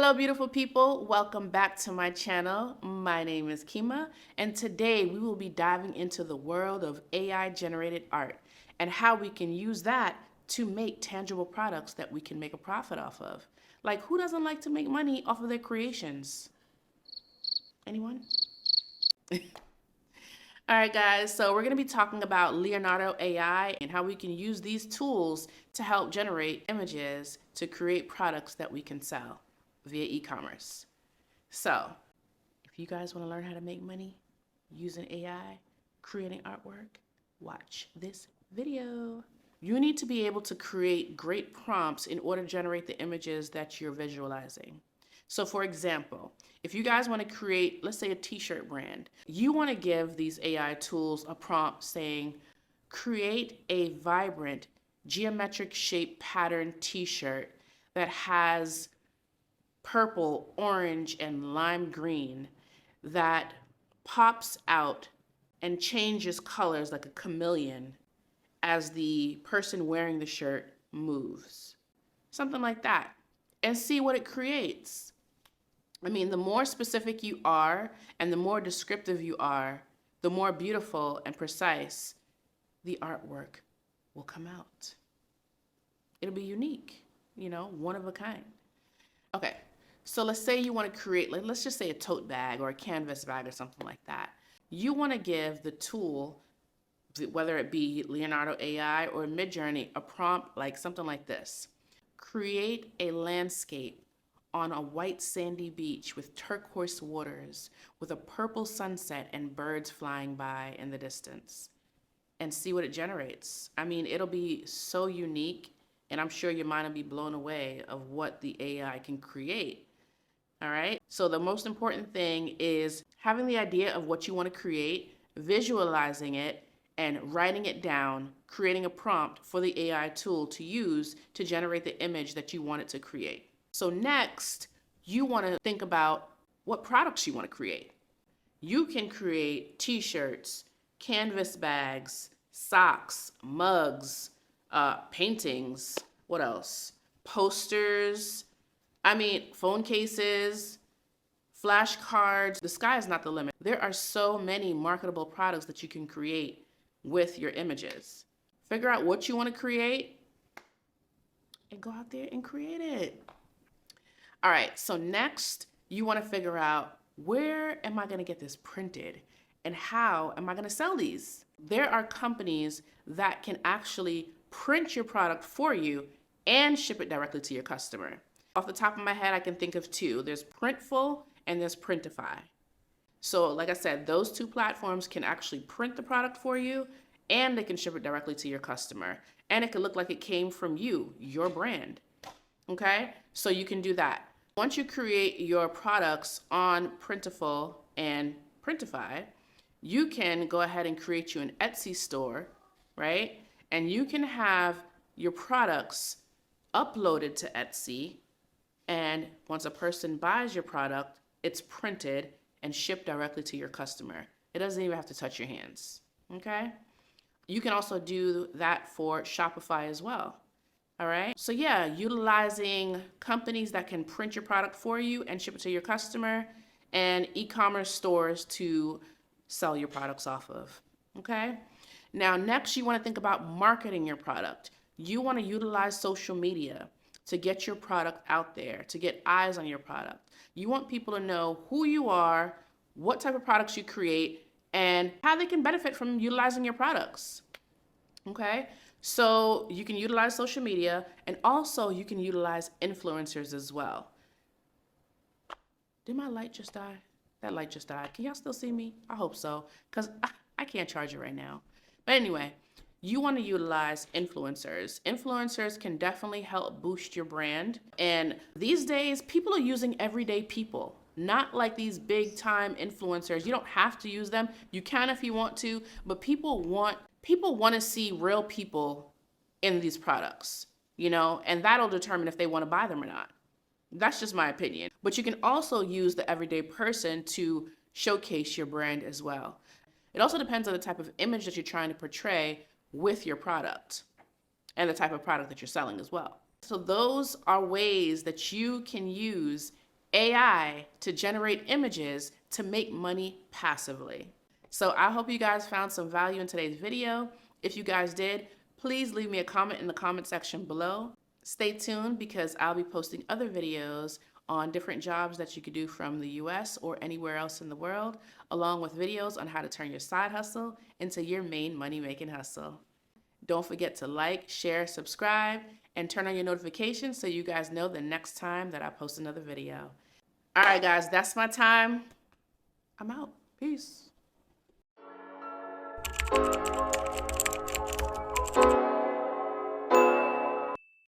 Hello, beautiful people. Welcome back to my channel. My name is Kima, and today we will be diving into the world of AI generated art and how we can use that to make tangible products that we can make a profit off of. Like, who doesn't like to make money off of their creations? Anyone? All right, guys, so we're going to be talking about Leonardo AI and how we can use these tools to help generate images to create products that we can sell via e-commerce. So, if you guys want to learn how to make money using AI, creating artwork, watch this video. You need to be able to create great prompts in order to generate the images that you're visualizing. So for example, if you guys want to create, let's say, a t-shirt brand, you want to give these AI tools a prompt saying, create a vibrant geometric shape pattern t-shirt that has purple, orange, and lime green that pops out and changes colors like a chameleon as the person wearing the shirt moves. Something like that. And see what it creates. I mean, the more specific you are and the more descriptive you are, the more beautiful and precise the artwork will come out. It'll be unique, one of a kind. Okay, so let's say you want to create, let's just say a tote bag or a canvas bag or something like that. You want to give the tool, whether it be Leonardo AI or Midjourney, a prompt like something like this. Create a landscape on a white sandy beach with turquoise waters, with a purple sunset and birds flying by in the distance, and see what it generates. I mean, it'll be so unique, and I'm sure your mind will be blown away of what the AI can create. All right. So the most important thing is having the idea of what you want to create, visualizing it, and writing it down, creating a prompt for the AI tool to use to generate the image that you want it to create. So next, you want to think about what products you want to create. You can create t-shirts, canvas bags, socks, mugs, paintings, what else? Posters, phone cases, flashcards. The sky is not the limit. There are so many marketable products that you can create with your images. Figure out what you want to create and go out there and create it. All right, so next you want to figure out, where am I going to get this printed and how am I going to sell these? There are companies that can actually print your product for you and ship it directly to your customer. Off the top of my head, I can think of two. There's Printful and there's Printify. So like I said, those two platforms can actually print the product for you and they can ship it directly to your customer. And it can look like it came from you, your brand. Okay, so you can do that. Once you create your products on Printful and Printify, you can go ahead and create you an Etsy store, right? And you can have your products uploaded to Etsy. And once a person buys your product, it's printed and shipped directly to your customer. It doesn't even have to touch your hands, okay? You can also do that for Shopify as well. All right. So yeah, utilizing companies that can print your product for you and ship it to your customer, and e-commerce stores to sell your products off of. Okay. Now, next you want to think about marketing your product. You want to utilize social media to get your product out there, to get eyes on your product. You want people to know who you are, what type of products you create, and how they can benefit from utilizing your products. Okay. So you can utilize social media, and also you can utilize influencers as well. Did my light just die? That light just died. Can y'all still see me? I hope so, because I can't charge it right now. But anyway, you want to utilize influencers. Influencers can definitely help boost your brand. And these days, people are using everyday people, not like these big time influencers. You don't have to use them. You can if you want to, but people want to see real people in these products, and that'll determine if they want to buy them or not. That's just my opinion. But you can also use the everyday person to showcase your brand as well. It also depends on the type of image that you're trying to portray with your product and the type of product that you're selling as well. So those are ways that you can use AI to generate images to make money passively. So I hope you guys found some value in today's video. If you guys did, please leave me a comment in the comment section below. Stay tuned because I'll be posting other videos on different jobs that you could do from the US or anywhere else in the world, along with videos on how to turn your side hustle into your main money-making hustle. Don't forget to like, share, subscribe, and turn on your notifications so you guys know the next time that I post another video. All right, guys, that's my time. I'm out. Peace.